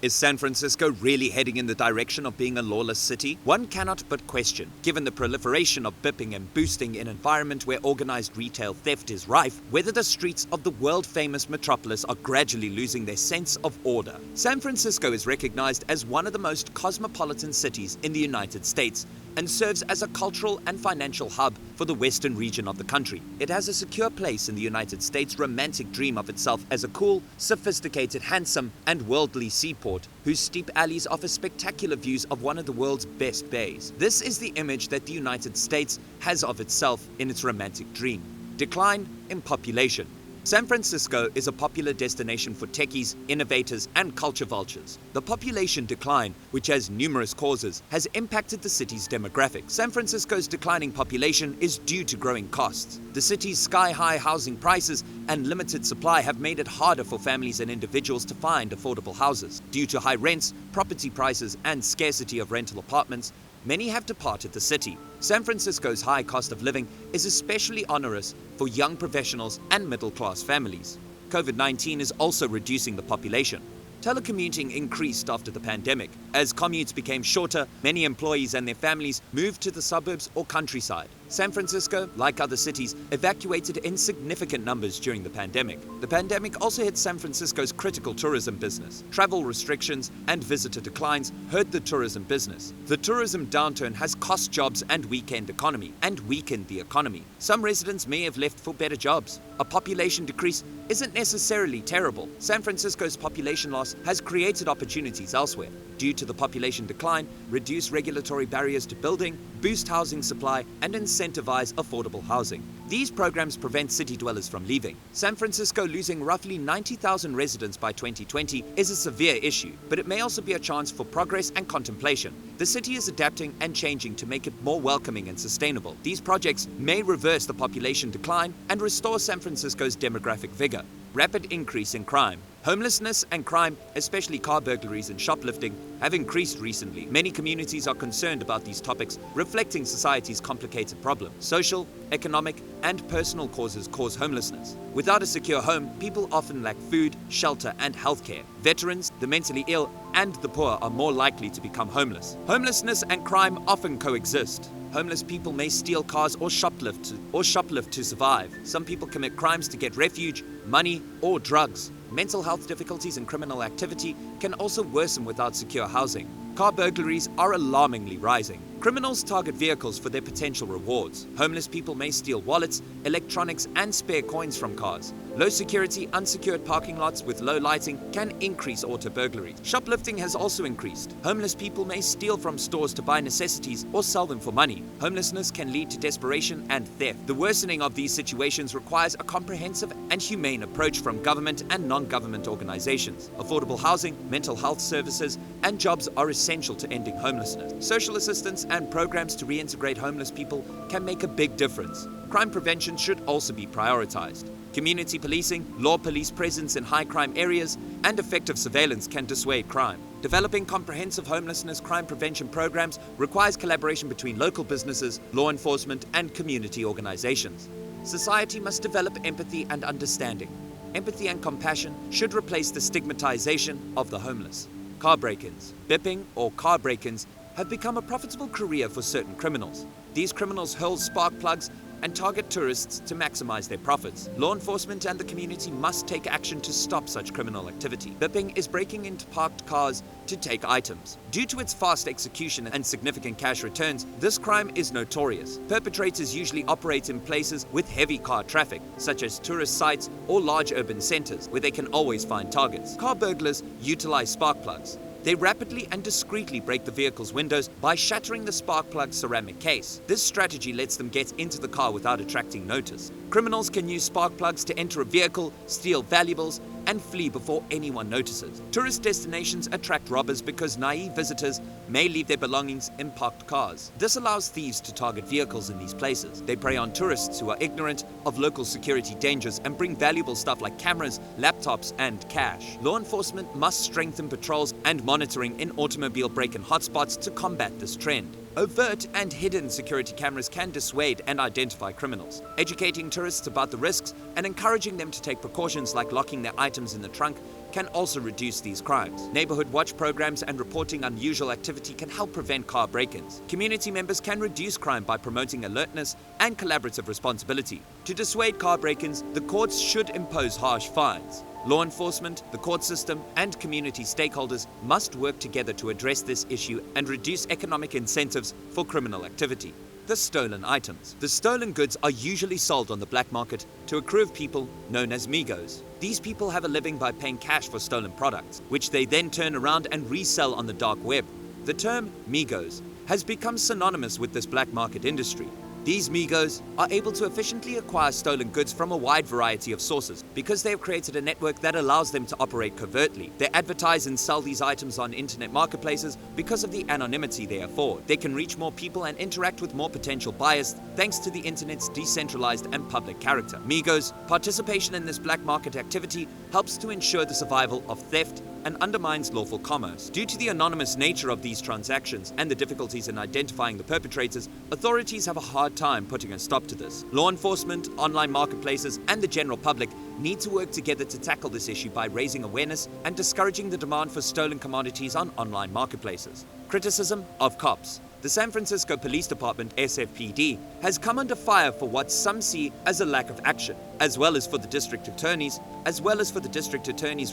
Is San Francisco really heading in the direction of being a lawless city? One cannot but question, given the proliferation of bipping and boosting in an environment where organized retail theft is rife, whether the streets of the world-famous metropolis are gradually losing their sense of order. San Francisco is recognized as one of the most cosmopolitan cities in the United States and serves as a cultural and financial hub for the western region of the country. It has a secure place in the United States' romantic dream of itself as a cool, sophisticated, handsome, and worldly seaport whose steep alleys offer spectacular views of one of the world's best bays. This is the image that the United States has of itself in its romantic dream. Decline in population. San Francisco is a popular destination for techies, innovators, and culture vultures. The population decline, which has numerous causes, has impacted the city's demographics. San Francisco's declining population is due to growing costs. The city's sky-high housing prices and limited supply have made it harder for families and individuals to find affordable houses. Due to high rents, property prices, and scarcity of rental apartments, many have departed the city. San Francisco's high cost of living is especially onerous for young professionals and middle-class families. COVID-19 is also reducing the population. Telecommuting increased after the pandemic. As commutes became shorter, many employees and their families moved to the suburbs or countryside. San Francisco, like other cities, evacuated in significant numbers during the pandemic. The pandemic also hit San Francisco's critical tourism business. Travel restrictions and visitor declines hurt the tourism business. The tourism downturn has cost jobs and weakened the economy. Some residents may have left for better jobs. A population decrease isn't necessarily terrible. San Francisco's population loss has created opportunities elsewhere. Due to the population decline, reduce regulatory barriers to building, boost housing supply, and incentivize affordable housing. These programs prevent city dwellers from leaving. San Francisco losing roughly 90,000 residents by 2020 is a severe issue, but it may also be a chance for progress and contemplation. The city is adapting and changing to make it more welcoming and sustainable. These projects may reverse the population decline and restore San Francisco's demographic vigor. Rapid increase in crime. Homelessness and crime, especially car burglaries and shoplifting, have increased recently. Many communities are concerned about these topics, reflecting society's complicated problem. Social, economic, and personal causes cause homelessness. Without a secure home, people often lack food, shelter, and healthcare. Veterans, the mentally ill, and the poor are more likely to become homeless. Homelessness and crime often coexist. Homeless people may steal cars or shoplift to survive. Some people commit crimes to get refuge, money, or drugs. Mental health difficulties and criminal activity can also worsen without secure housing. Car burglaries are alarmingly rising. Criminals target vehicles for their potential rewards. Homeless people may steal wallets, electronics, and spare coins from cars. Low security, unsecured parking lots with low lighting can increase auto burglaries. Shoplifting has also increased. Homeless people may steal from stores to buy necessities or sell them for money. Homelessness can lead to desperation and theft. The worsening of these situations requires a comprehensive and humane approach from government and non-government organizations. Affordable housing, mental health services, and jobs are essential to ending homelessness. Social assistance and programs to reintegrate homeless people can make a big difference. Crime prevention should also be prioritized. Community policing, law police presence in high crime areas, and effective surveillance can dissuade crime. Developing comprehensive homelessness crime prevention programs requires collaboration between local businesses, law enforcement, and community organizations. Society must develop empathy and understanding. Empathy and compassion should replace the stigmatization of the homeless. Car break-ins. Bipping or car break-ins have become a profitable career for certain criminals. These criminals hurl spark plugs and target tourists to maximize their profits. Law enforcement and the community must take action to stop such criminal activity. Bipping is breaking into parked cars to take items. Due to its fast execution and significant cash returns, this crime is notorious. Perpetrators usually operate in places with heavy car traffic, such as tourist sites or large urban centers, where they can always find targets. Car burglars utilize spark plugs. They rapidly and discreetly break the vehicle's windows by shattering the spark plug's ceramic case. This strategy lets them get into the car without attracting notice. Criminals can use spark plugs to enter a vehicle, steal valuables, and flee before anyone notices. Tourist destinations attract robbers because naive visitors may leave their belongings in parked cars. This allows thieves to target vehicles in these places. They prey on tourists who are ignorant of local security dangers and bring valuable stuff like cameras, laptops, and cash. Law enforcement must strengthen patrols and monitoring in automobile break-in hotspots to combat this trend. Overt and hidden security cameras can dissuade and identify criminals. Educating tourists about the risks and encouraging them to take precautions like locking their items in the trunk can also reduce these crimes. Neighborhood watch programs and reporting unusual activity can help prevent car break-ins. Community members can reduce crime by promoting alertness and collaborative responsibility. To dissuade car break-ins, the courts should impose harsh fines. Law enforcement, the court system, and community stakeholders must work together to address this issue and reduce economic incentives for criminal activity. The stolen items. The stolen goods are usually sold on the black market to a crew of people known as Migos. These people have a living by paying cash for stolen products, which they then turn around and resell on the dark web. The term Migos has become synonymous with this black market industry. These Migos are able to efficiently acquire stolen goods from a wide variety of sources because they have created a network that allows them to operate covertly. They advertise and sell these items on internet marketplaces because of the anonymity they afford. They can reach more people and interact with more potential buyers thanks to the internet's decentralized and public character. Migos' participation in this black market activity helps to ensure the survival of theft and undermines lawful commerce. Due to the anonymous nature of these transactions and the difficulties in identifying the perpetrators, authorities have a hard time putting a stop to this. Law enforcement, online marketplaces, and the general public need to work together to tackle this issue by raising awareness and discouraging the demand for stolen commodities on online marketplaces. Criticism of cops. The San Francisco Police Department, SFPD, has come under fire for what some see as a lack of action, as well as for the district attorney's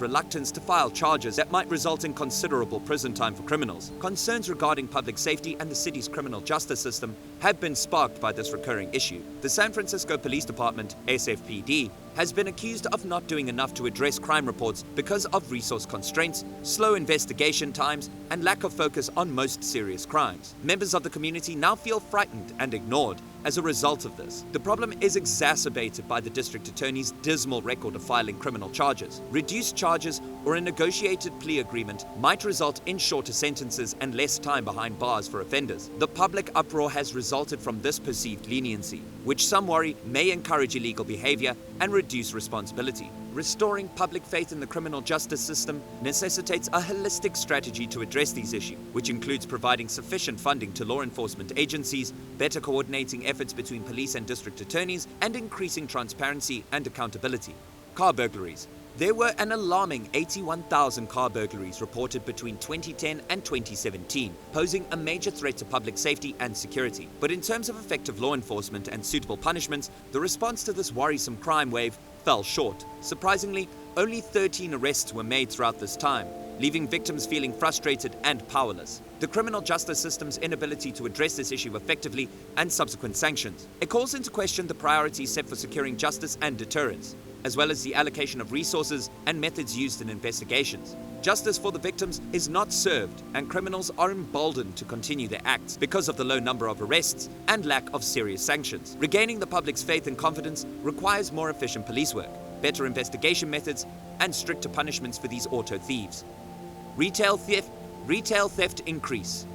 reluctance to file charges that might result in considerable prison time for criminals. Concerns regarding public safety and the city's criminal justice system have been sparked by this recurring issue. The San Francisco Police Department, SFPD, has been accused of not doing enough to address crime reports because of resource constraints, slow investigation times, and lack of focus on most serious crimes. Members of the community now feel frightened and ignored as a result of this. The problem is exacerbated by the district attorney's dismal record of filing criminal charges. Reduced charges or a negotiated plea agreement might result in shorter sentences and less time behind bars for offenders. The public uproar has resulted from this perceived leniency, which some worry may encourage illegal behavior and reduce responsibility. Restoring public faith in the criminal justice system necessitates a holistic strategy to address these issues, which includes providing sufficient funding to law enforcement agencies, better coordinating efforts between police and district attorneys, and increasing transparency and accountability. Car burglaries. There were an alarming 81,000 car burglaries reported between 2010 and 2017, posing a major threat to public safety and security. But in terms of effective law enforcement and suitable punishments, the response to this worrisome crime wave fell short. Surprisingly, only 13 arrests were made throughout this time, leaving victims feeling frustrated and powerless. The criminal justice system's inability to address this issue effectively and subsequent sanctions. It calls into question the priorities set for securing justice and deterrence, as well as the allocation of resources and methods used in investigations. Justice for the victims is not served, and criminals are emboldened to continue their acts because of the low number of arrests and lack of serious sanctions. Regaining the public's faith and confidence requires more efficient police work, better investigation methods, and stricter punishments for these auto thieves. Retail theft increase.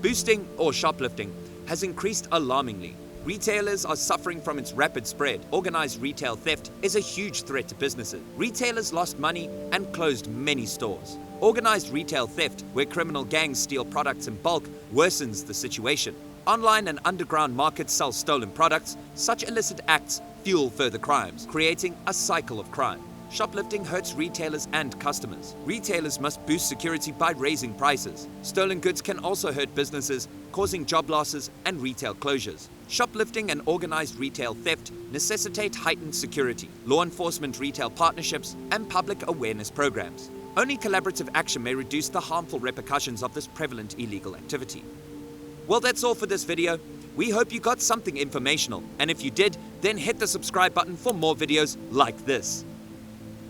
Boosting or shoplifting has increased alarmingly. Retailers are suffering from its rapid spread. Organized retail theft is a huge threat to businesses. Retailers lost money and closed many stores. Organized retail theft, where criminal gangs steal products in bulk, worsens the situation. Online and underground markets sell stolen products. Such illicit acts fuel further crimes, creating a cycle of crime. Shoplifting hurts retailers and customers. Retailers must boost security by raising prices. Stolen goods can also hurt businesses, causing job losses and retail closures. Shoplifting and organized retail theft necessitate heightened security, law enforcement retail partnerships, and public awareness programs. Only collaborative action may reduce the harmful repercussions of this prevalent illegal activity. Well, that's all for this video. We hope you got something informational, and if you did, then hit the subscribe button for more videos like this.